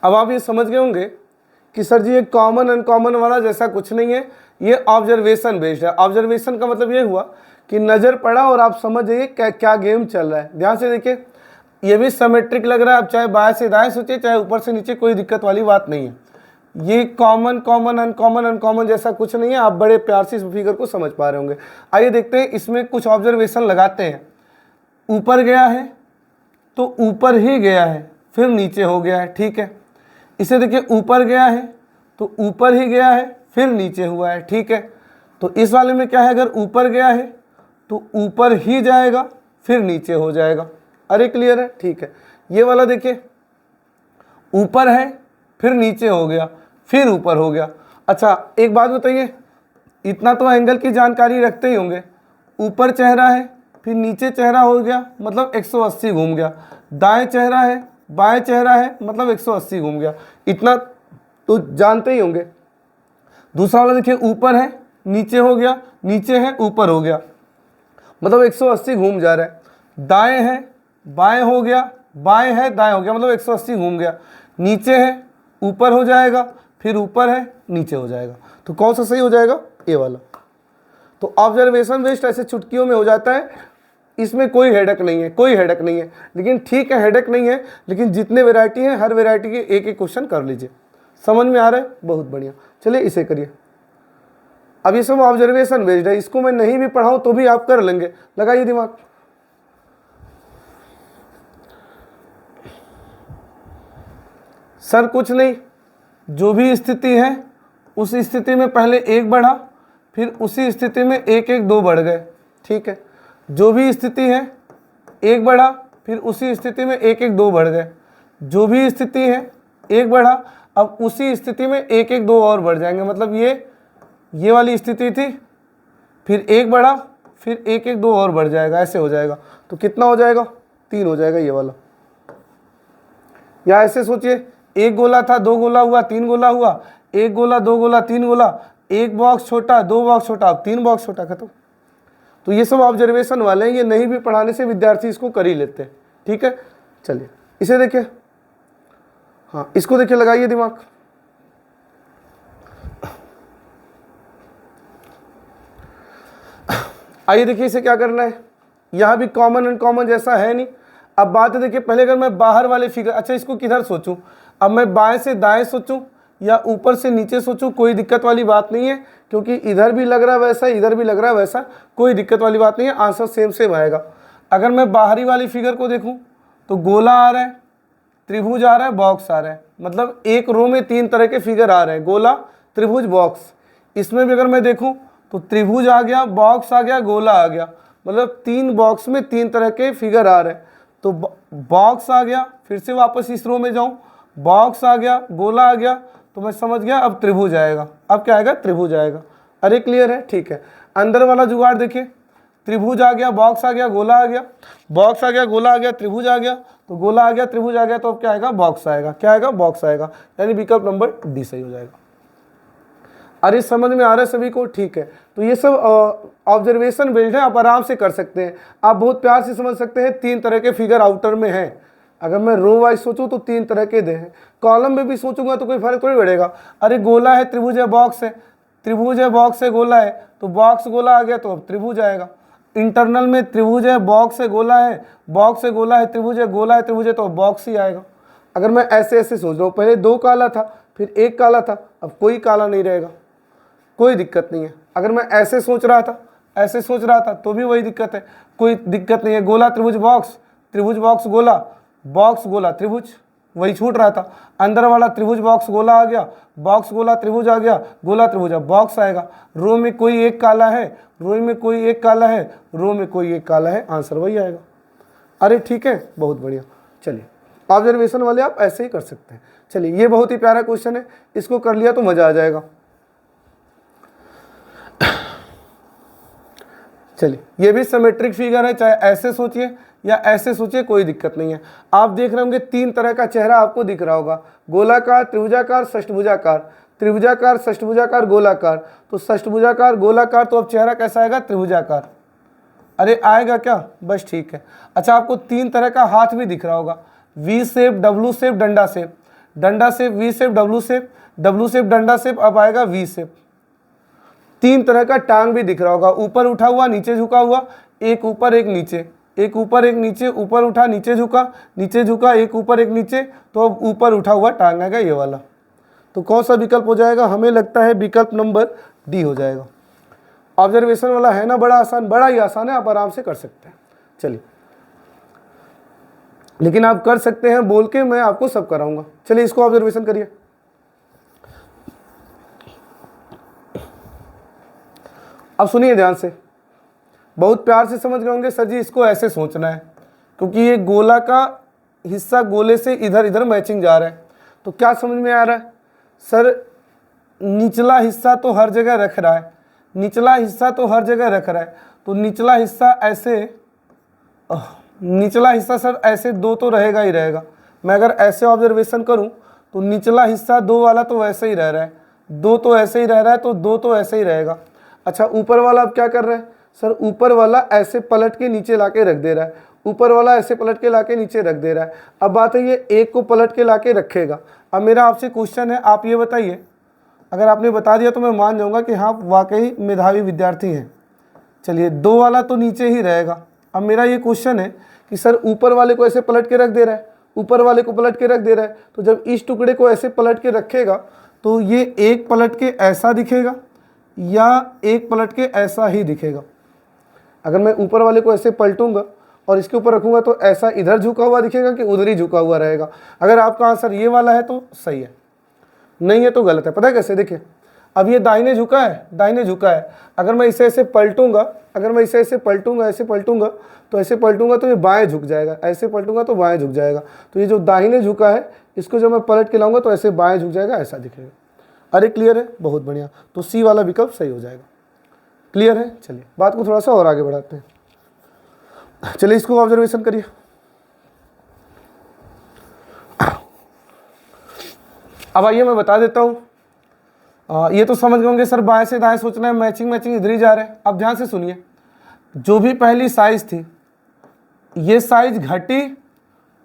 अब आप ये समझ गए होंगे कि सर जी ये कॉमन अनकॉमन वाला जैसा कुछ नहीं है, ये ऑब्जर्वेशन बेस्ड है। ऑब्जर्वेशन का मतलब ये हुआ कि नज़र पड़ा और आप समझ जाइए क्या गेम चल रहा है। ध्यान से देखिए, ये भी सिमेट्रिक लग रहा है, अब चाहे बाएं से दाएं सोचिए चाहे ऊपर से नीचे, कोई दिक्कत वाली बात नहीं है। ये कॉमन अनकॉमन जैसा कुछ नहीं है, आप बड़े प्यार से इस फिगर को समझ पा रहे होंगे। आइए देखते हैं, इसमें कुछ ऑब्जर्वेशन लगाते हैं। ऊपर गया है तो ऊपर ही गया है, फिर नीचे हो गया है। ठीक है, इसे देखिए, ऊपर गया है तो ऊपर ही गया है, फिर नीचे हुआ है। ठीक है, तो इस वाले में क्या है, अगर ऊपर गया है तो ऊपर ही जाएगा, फिर नीचे हो जाएगा। अरे क्लियर है? ठीक है, ये वाला देखिए, ऊपर है फिर नीचे हो गया, फिर ऊपर हो गया। अच्छा एक बात बताइए, इतना तो एंगल की जानकारी रखते ही होंगे, ऊपर चेहरा है फिर नीचे चेहरा हो गया, मतलब 180 घूम गया। दाएं चेहरा है बाएं चेहरा है, मतलब 180 घूम गया, इतना तो जानते ही होंगे। दूसरा वाला देखिए, ऊपर है नीचे हो गया, नीचे है ऊपर हो गया, मतलब 180 घूम जा रहा है। दाएं है बाएं हो गया, बाएं है दाएं हो गया, मतलब 180 घूम गया। नीचे है ऊपर हो जाएगा, फिर ऊपर है नीचे हो जाएगा। तो कौन सा सही हो जाएगा? ये वाला। तो ऑब्जर्वेशन बेस्ड ऐसे चुटकियों में हो जाता है, इसमें कोई हेडक नहीं है, कोई हेडक नहीं है। लेकिन ठीक है, हेडक नहीं है, लेकिन जितने वैरायटी हैं हर वैरायटी के एक एक क्वेश्चन कर लीजिए। समझ में आ रहा है? बहुत बढ़िया, चलिए इसे करिए। अब ये सब ऑब्जर्वेशन बेस्ड है, इसको मैं नहीं भी पढ़ाऊँ तो भी आप कर लेंगे, लगाइए दिमाग। सर कुछ नहीं, जो भी स्थिति है उस स्थिति में पहले एक बढ़ा, फिर उसी स्थिति में एक एक दो बढ़ गए। ठीक है, जो भी स्थिति है एक बढ़ा, फिर उसी स्थिति में एक एक दो बढ़ गए। जो भी स्थिति है एक बढ़ा, अब उसी स्थिति में एक एक दो और बढ़ जाएंगे, मतलब ये वाली स्थिति थी, फिर एक बढ़ा, फिर एक एक दो और बढ़ जाएगा, ऐसे हो जाएगा। तो कितना हो जाएगा? 3 हो जाएगा ये वाला। या ऐसे सोचिए, एक गोला था, दो गोला हुआ, तीन गोला हुआ, एक गोला, दो गोला, तीन गोला, एक बॉक्स छोटा, दो बॉक्स छोटा, अब तीन बॉक्स छोटा, खत्म। तो ये सब ऑब्जर्वेशन वाले हैं, ये नहीं भी पढ़ाने से विद्यार्थी इसको कर ही लेते हैं। ठीक है, चलिए इसे देखिए, हाँ इसको देखिए, लगाइए दिमाग। आइए देखिए इसे क्या करना है, यहाँ भी कॉमन अनकॉमन जैसा है नहीं। अब बात है देखिए, पहले अगर मैं बाहर वाले फिगर, अच्छा इसको किधर सोचूं, अब मैं बाएं से दाएं सोचूं या ऊपर से नीचे सोचूं, कोई दिक्कत वाली बात नहीं है, क्योंकि इधर भी लग रहा है वैसा, इधर भी लग रहा है वैसा, कोई दिक्कत वाली बात नहीं है, आंसर सेम सेम आएगा। अगर मैं बाहरी वाली फिगर को देखूं तो गोला आ रहा है, त्रिभुज आ रहा है, बॉक्स आ रहा है, मतलब एक रो में तीन तरह के फिगर आ रहे हैं, गोला, त्रिभुज, बॉक्स। इसमें भी अगर मैं देखूं तो त्रिभुज आ गया, बॉक्स आ गया, गोला आ गया, मतलब तीन बॉक्स में तीन तरह के फिगर आ रहे हैं। तो बॉक्स आ गया, फिर से वापस इस रो में जाऊं, बॉक्स आ गया, गोला आ गया, तो मैं समझ गया अब त्रिभुज आएगा। अब क्या आएगा, त्रिभुज आएगा। अरे क्लियर है, ठीक है। अंदर वाला जुगाड़ देखिए, त्रिभुज आ गया, बॉक्स आ गया, गोला आ गया, बॉक्स आ गया, गोला आ गया, त्रिभुज आ गया, तो गोला आ गया, त्रिभुज आ गया, तो अब क्या आएगा, बॉक्स आएगा। क्या आएगा, बॉक्स आएगा, यानी विकल्प नंबर डी सही हो जाएगा। अरे समझ में आ रहा है सभी को, ठीक है। तो ये सब ऑब्जर्वेशन बेस्ड है, आप आराम से कर सकते हैं, आप बहुत प्यार से समझ सकते हैं। तीन तरह के फिगर आउटर में हैं, अगर मैं रो वाइज सोचूं तो तीन तरह के दे हैं, कॉलम में भी सोचूंगा तो कोई फर्क थोड़ी पड़ेगा। अरे गोला है, त्रिभुज है, बॉक्स है, त्रिभुज है, बॉक्स है, गोला है, तो बॉक्स गोला आ गया तो अब त्रिभुज आएगा। इंटरनल में त्रिभुज है, बॉक्स है, गोला है, बॉक्स है, गोला है, त्रिभुज है, गोला है, त्रिभुज है, तो बॉक्स ही आएगा। अगर मैं ऐसे ऐसे सोच रहा हूँ, पहले दो काला था, फिर एक काला था, अब कोई काला नहीं रहेगा, कोई दिक्कत नहीं है। अगर मैं ऐसे सोच रहा था, ऐसे सोच रहा था, तो भी वही दिक्कत है, कोई दिक्कत नहीं है। गोला, त्रिभुज, बॉक्स, त्रिभुज, बॉक्स, गोला, बॉक्स, गोला, त्रिभुज, वही छूट रहा था। अंदर वाला त्रिभुज, बॉक्स, गोला आ गया, बॉक्स, गोला, त्रिभुज आ गया, गोला, त्रिभुज, अब बॉक्स आएगा। रो में कोई एक काला है, रो में कोई एक काला है, रो में कोई एक काला है, आंसर वही आएगा। अरे ठीक है, बहुत बढ़िया। चलिए ऑब्जर्वेशन वाले आप ऐसे ही कर सकते हैं। चलिए ये बहुत ही प्यारा क्वेश्चन है, इसको कर लिया तो मजा आ जाएगा। चलिए ये भी सिमेट्रिक फिगर है, चाहे ऐसे सोचिए या ऐसे सोचिए, कोई दिक्कत नहीं है। आप देख रहे होंगे तीन तरह का चेहरा आपको दिख रहा होगा, गोलाकार, त्रिभुजाकार, षष्ठभुजाकार, त्रिभुजाकार, षष्ठभुजाकार, गोलाकार। तो षष्ठभुजाकार, गोलाकार, तो अब चेहरा कैसा आएगा, त्रिभुजाकार। अरे आएगा क्या, बस ठीक है। अच्छा आपको तीन तरह का हाथ भी दिख रहा होगा, वी शेप, डब्लू शेप, डंडा शेप, डंडा shape, V shape, W shape, W shape, डंडा शेप, अब आएगा वी शेप। तीन तरह का टांग भी दिख रहा होगा, ऊपर उठा हुआ, नीचे झुका हुआ, एक ऊपर एक नीचे, एक ऊपर एक नीचे, ऊपर उठा, नीचे झुका, नीचे झुका, एक ऊपर एक नीचे, तो अब ऊपर उठा हुआ टांग आएगा ये वाला। तो कौन सा विकल्प हो जाएगा, हमें लगता है विकल्प नंबर डी हो जाएगा। ऑब्जर्वेशन वाला है ना, बड़ा आसान, बड़ा ही आसान है, आप आराम से कर सकते हैं। चलिए लेकिन आप कर सकते हैं बोल के, मैं आपको सब कराऊंगा। चलिए इसको ऑब्जर्वेशन करिए। अब सुनिए ध्यान से, बहुत प्यार से समझ गए होंगे, सर जी इसको ऐसे सोचना है, क्योंकि ये गोला का हिस्सा गोले से इधर इधर मैचिंग जा रहा है। तो क्या समझ में आ रहा है, सर निचला हिस्सा तो हर जगह रख रहा है, निचला हिस्सा तो हर जगह रख रहा है, तो निचला हिस्सा ऐसे, निचला हिस्सा सर ऐसे दो तो रहेगा ही रहेगा। मैं अगर ऐसे ऑब्जर्वेशन करूं तो निचला हिस्सा दो वाला तो वैसे ही रह रहा है, दो तो ऐसे ही रह रहा है, तो दो तो ऐसे ही रहेगा। अच्छा ऊपर वाला अब क्या कर रहा है, सर ऊपर वाला ऐसे पलट के नीचे लाके रख दे रहा है, ऊपर वाला ऐसे पलट के लाके नीचे रख दे रहा है। अब बात है ये एक को पलट के लाके रखेगा। अब मेरा आपसे क्वेश्चन है, आप ये बताइए, अगर आपने बता दिया तो मैं मान जाऊंगा कि हाँ वाकई मेधावी विद्यार्थी हैं। चलिए दो वाला तो नीचे ही रहेगा। अब मेरा ये क्वेश्चन है कि सर ऊपर वाले को ऐसे पलट के रख दे रहा है, ऊपर वाले को पलट के रख दे रहा है, तो जब इस टुकड़े को ऐसे पलट के रखेगा तो ये एक पलट के ऐसा दिखेगा या एक पलट के ऐसा ही दिखेगा। अगर मैं ऊपर वाले को ऐसे पलटूंगा और इसके ऊपर रखूंगा तो ऐसा इधर झुका हुआ दिखेगा कि उधर ही झुका हुआ रहेगा। अगर आपका आंसर ये वाला है तो सही है, नहीं है तो गलत है। पता है कैसे, देखिए अब ये दाहिने झुका है, दाहिने झुका है, अगर मैं इसे ऐसे पलटूंगा, अगर मैं इसे ऐसे पलटूंगा, ऐसे पलटूंगा तो ऐसे पलटूंगा तो ये बाएं झुक जाएगा, ऐसे पलटूंगा तो बाएं झुक जाएगा। तो ये जो दाहिने झुका है इसको जब मैं पलट के लाऊंगा तो ऐसे बाएं झुक जाएगा, ऐसा दिखेगा। अरे क्लियर है, बहुत बढ़िया। तो सी वाला विकल्प सही हो जाएगा। क्लियर है, चलिए बात को थोड़ा सा और आगे बढ़ाते हैं। चलिए इसको ऑब्जर्वेशन करिए। अब आइए मैं बता देता हूँ। ये तो समझ गए होंगे सर, बाएं से दाएं सोचना है, मैचिंग मैचिंग इधर ही जा रहा है। अब ध्यान से सुनिए, जो भी पहली साइज थी ये साइज घटी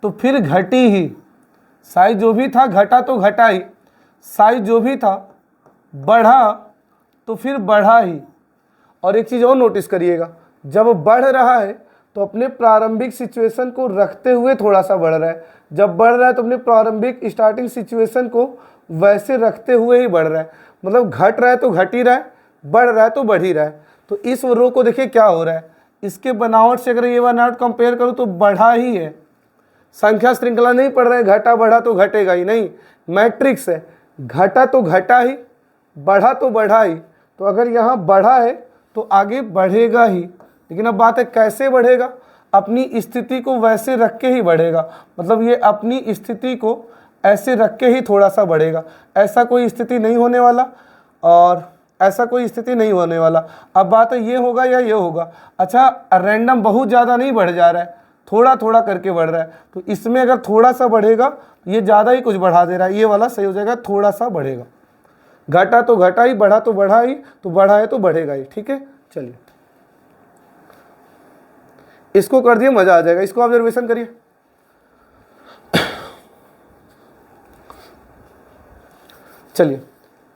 तो फिर घटी ही, साइज जो भी था घटा तो घटा ही, साइज जो भी था बढ़ा तो फिर बढ़ा ही। और एक चीज़ और नोटिस करिएगा, जब बढ़ रहा है तो अपने प्रारंभिक सिचुएशन को रखते हुए थोड़ा सा बढ़ रहा है, जब बढ़ रहा है तो अपने प्रारंभिक स्टार्टिंग सिचुएशन को वैसे रखते हुए ही बढ़ रहा है। मतलब घट रहा है तो घट ही रहा है, बढ़ रहा है तो बढ़ ही रहा है। तो इस रो को देखिए क्या हो रहा है, इसके बनावट से अगर ये बनावट कंपेयर करूँ तो बढ़ा ही है, संख्या श्रृंखला नहीं पढ़ रहे हैं, घटा बढ़ा तो घटेगा ही नहीं, मैट्रिक्स है, घटा तो घटा ही, बढ़ा तो बढ़ा ही। तो अगर यहाँ बढ़ा है तो आगे बढ़ेगा ही, लेकिन अब बात है कैसे बढ़ेगा, अपनी स्थिति को वैसे रख के ही बढ़ेगा। मतलब ये अपनी स्थिति को ऐसे रख के ही थोड़ा सा बढ़ेगा, ऐसा कोई स्थिति नहीं होने वाला और ऐसा कोई स्थिति नहीं होने वाला। अब बात है ये होगा या ये होगा। अच्छा, रैंडम बहुत ज़्यादा नहीं बढ़ जा रहा है, थोड़ा थोड़ा करके बढ़ रहा है, तो इसमें अगर थोड़ा सा बढ़ेगा, ये ज़्यादा ही कुछ बढ़ा दे रहा है, ये वाला सही हो जाएगा, थोड़ा सा बढ़ेगा। घटा तो घटा ही, बढ़ा तो बढ़ा ही, तो बढ़ा है तो बढ़ेगा ही। ठीक है, चलिए इसको कर दिए, मजा आ जाएगा। इसको ऑब्जर्वेशन करिए। चलिए,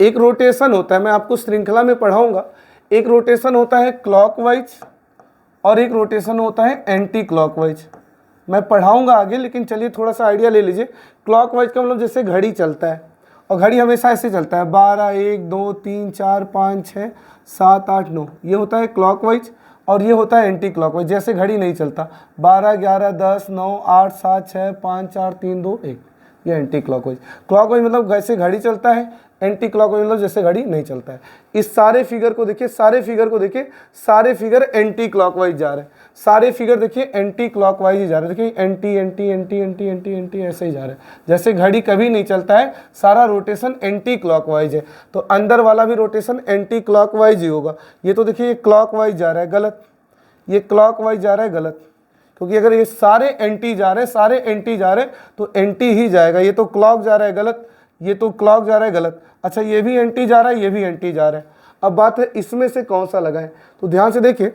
एक रोटेशन होता है, मैं आपको श्रृंखला में पढ़ाऊंगा, एक रोटेशन होता है क्लॉकवाइज और एक रोटेशन होता है एंटी क्लॉकवाइज। मैं पढ़ाऊंगा आगे, लेकिन चलिए थोड़ा सा आइडिया ले लीजिए। क्लॉकवाइज का मतलब जैसे घड़ी चलता है, और घड़ी हमेशा ऐसे चलता है 12 1 2 3 4 5 6 7 8 9, ये होता है क्लॉकवाइज। और ये होता है एंटी क्लॉकवाइज, जैसे घड़ी नहीं चलता 12 11 10 9 8 7 6 5 4 3 2 1, ये एंटी क्लॉकवाइज। क्लॉकवाइज मतलब जैसे घड़ी चलता है, एंटी क्लॉकवाइज मतलब जैसे घड़ी नहीं चलता है। इस सारे फिगर को देखिए, सारे फिगर को देखिए, सारे फिगर एंटी क्लॉकवाइज जा रहे हैं, सारे फिगर देखिए एंटी क्लॉकवाइज ही जा रहे हैं। देखिए anti anti anti anti anti anti ऐसे ही जा रहे हैं, जैसे घड़ी कभी नहीं चलता है, सारा रोटेशन एंटी क्लॉकवाइज है। तो अंदर वाला भी रोटेशन एंटी क्लॉकवाइज ही होगा। ये तो देखिए ये क्लॉकवाइज जा रहा है, गलत, ये क्लॉकवाइज जा रहा है, गलत, क्योंकि अगर ये सारे एंटी जा रहे हैं, सारे एंटी जा रहे हैं तो एंटी ही जाएगा। ये तो क्लॉक जा रहा है, गलत, ये तो क्लॉक जा रहा है, गलत। अच्छा, ये भी एंटी जा रहा है, ये भी एंटी जा रहा है। अब बात है इसमें से कौन सा लगाएं, तो ध्यान से देखिए,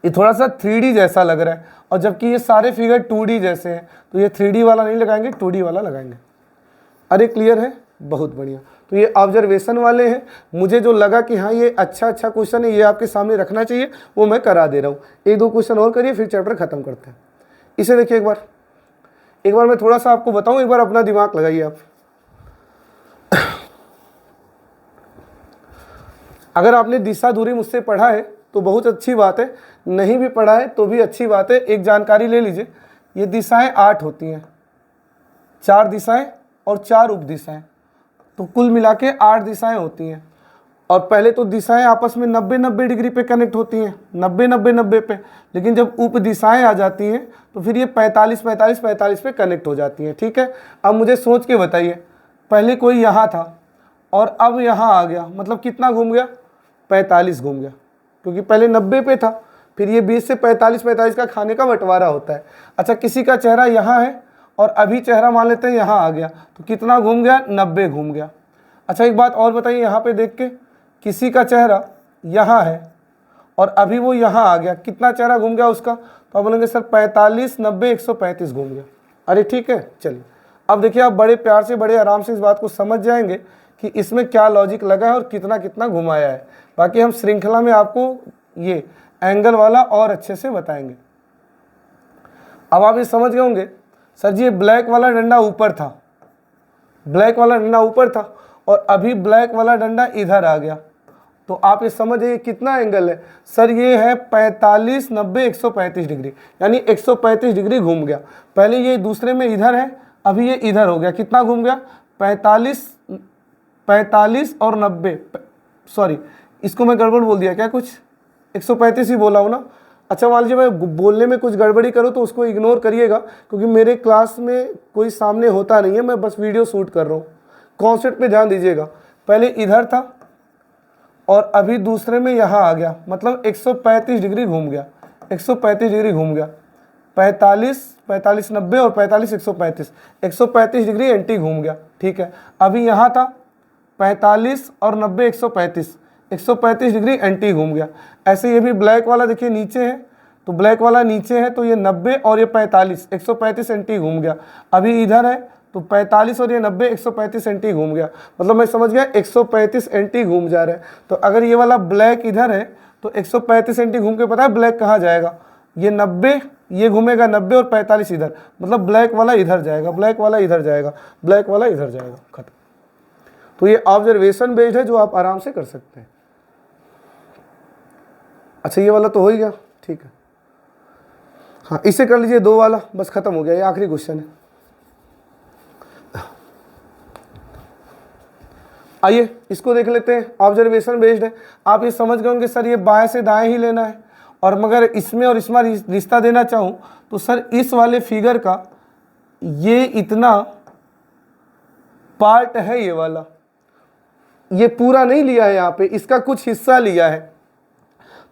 ये थोड़ा सा 3D जैसा लग रहा है, और जबकि ये सारे फिगर 2D जैसे हैं, तो ये 3D वाला नहीं लगाएंगे, 2D वाला लगाएंगे। अरे क्लियर है, बहुत बढ़िया। तो ये ऑब्जर्वेशन वाले हैं, मुझे जो लगा कि हाँ ये अच्छा क्वेश्चन है, ये आपके सामने रखना चाहिए, वो मैं करा दे रहा हूँ। एक दो क्वेश्चन और करिए, फिर चैप्टर खत्म करते हैं। इसे देखिए एक बार मैं थोड़ा सा आपको बताऊँ, एक बार अपना दिमाग लगाइए आप। अगर आपने दिशा दूरी मुझसे पढ़ा है तो बहुत अच्छी बात है, नहीं भी पढ़ा है तो भी अच्छी बात है। एक जानकारी ले लीजिए, ये दिशाएं 8 होती हैं, 4 दिशाएं और 4 उप दिशाएं, तो कुल मिला के 8 दिशाएं होती हैं। और पहले तो दिशाएं आपस में 90-90 डिग्री पे कनेक्ट होती हैं, 90-90-90 पे, लेकिन जब उप दिशाएं आ जाती हैं तो फिर ये 45-45-45 पे कनेक्ट हो जाती हैं। ठीक है, अब मुझे सोच के बताइए, पहले कोई यहाँ था और अब यहाँ आ गया, मतलब कितना घूम गया, 45 घूम गया, क्योंकि पहले 90 पे था, फिर ये 20 से 45-45 का खाने का बंटवारा होता है। अच्छा, किसी का चेहरा यहाँ है और अभी चेहरा मान लेते हैं यहाँ आ गया, तो कितना घूम गया, 90 घूम गया। अच्छा, एक बात और बताइए, यहाँ पे देख के, किसी का चेहरा यहाँ है और अभी वो यहाँ आ गया, कितना चेहरा घूम गया उसका, तो आप बोलेंगे सर 45 90 135 घूम गया। अरे ठीक है, चलिए अब देखिए, आप बड़े प्यार से, बड़े आराम से इस बात को समझ जाएंगे कि इसमें क्या लॉजिक लगा है और कितना कितना घुमाया है। बाकी हम श्रृंखला में आपको ये एंगल वाला और अच्छे से बताएंगे। अब आप ये समझ गए होंगे, सर जी ये ब्लैक वाला डंडा ऊपर था, ब्लैक वाला डंडा ऊपर था और अभी ब्लैक वाला डंडा इधर आ गया, तो आप ये समझ जाइए कितना एंगल है। सर ये है 45 90 135 डिग्री, यानी 135 डिग्री घूम गया। पहले ये दूसरे में इधर है, अभी ये इधर हो गया, कितना घूम गया, 45 और 90, सॉरी इसको मैं गड़बड़ बोल दिया क्या, कुछ 135 ही बोला हूँ ना। अच्छा, मान लीजिए मैं बोलने में कुछ गड़बड़ी करूँ तो उसको इग्नोर करिएगा, क्योंकि मेरे क्लास में कोई सामने होता नहीं है, मैं बस वीडियो शूट कर रहा हूँ। कॉन्सेप्ट पे ध्यान दीजिएगा, पहले इधर था और अभी दूसरे में यहाँ आ गया, मतलब 135 डिग्री घूम गया, 135 डिग्री घूम गया, 45 45 90 और 45 135, 135 डिग्री एंटी घूम गया। ठीक है, अभी यहाँ था 45 और 90 135, 135 डिग्री एंटी घूम गया। ऐसे ये भी ब्लैक वाला देखिए नीचे है, तो ब्लैक वाला नीचे है, तो ये 90 और ये 45, 135 एंटी घूम गया। अभी इधर है तो 45 और ये 90 135 एंटी घूम गया, मतलब मैं समझ गया 135 एंटी घूम जा रहा है। तो अगर ये वाला ब्लैक इधर है तो 135 एंटी घूम के पता है ब्लैक कहाँ जाएगा, ये 90 ये घूमेगा 90 और 45 इधर, मतलब ब्लैक वाला इधर जाएगा, ब्लैक वाला इधर जाएगा, ब्लैक वाला इधर जाएगा, खत्म। तो ये ऑब्जर्वेशन बेस्ड है जो आप आराम से कर सकते हैं। अच्छा ये वाला तो हो ही गया, ठीक है। हाँ इसे कर लीजिए 2 वाला, बस खत्म हो गया, ये आखिरी क्वेश्चन है। आइए इसको देख लेते हैं, ऑब्जर्वेशन बेस्ड है। आप ये समझ गए होंगे सर ये बाएं से दाएं ही लेना है, और मगर इसमें और इसमें रिश्ता देना चाहूँ तो सर इस वाले फिगर का ये इतना पार्ट है, ये वाला, ये पूरा नहीं लिया है यहाँ पे, इसका कुछ हिस्सा लिया है।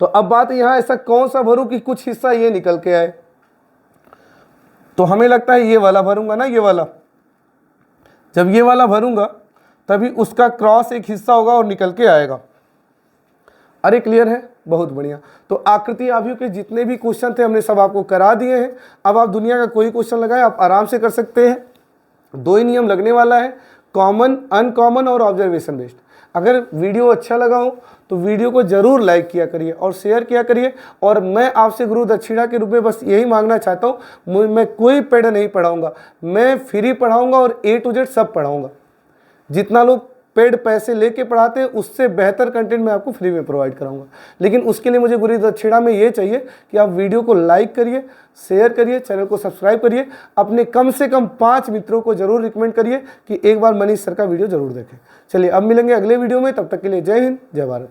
तो अब बात यहाँ ऐसा कौन सा भरूं कि कुछ हिस्सा ये निकल के आए, तो हमें लगता है ये वाला भरूंगा ना, ये वाला। जब ये वाला भरूंगा तभी उसका क्रॉस एक हिस्सा होगा और निकल के आएगा। अरे क्लियर है, बहुत बढ़िया। तो आकृति आव्यूह के जितने भी क्वेश्चन थे हमने सब आपको करा दिए हैं। अब आप दुनिया का कोई क्वेश्चन लगाए आप आराम से कर सकते हैं। 2 ही नियम लगने वाला है, कॉमन, अनकॉमन और ऑब्जर्वेशन बेस्ड। अगर वीडियो अच्छा लगा हो तो वीडियो को जरूर लाइक किया करिए और शेयर किया करिए। और मैं आपसे गुरु दक्षिणा के रूप में बस यही मांगना चाहता हूँ, मैं कोई पेड नहीं पढ़ाऊँगा, मैं फ्री पढ़ाऊँगा और A to Z सब पढ़ाऊँगा। जितना लोग पेड पैसे लेके पढ़ाते हैं उससे बेहतर कंटेंट मैं आपको फ्री में प्रोवाइड कराऊंगा। लेकिन उसके लिए मुझे गुरु दक्षिणा में ये चाहिए कि आप वीडियो को लाइक करिए, शेयर करिए, चैनल को सब्सक्राइब करिए, अपने कम से कम 5 मित्रों को जरूर रिकमेंड करिए कि एक बार मनीष सर का वीडियो जरूर देखें। चलिए अब मिलेंगे अगले वीडियो में, तब तक के लिए जय हिंद, जय भारत।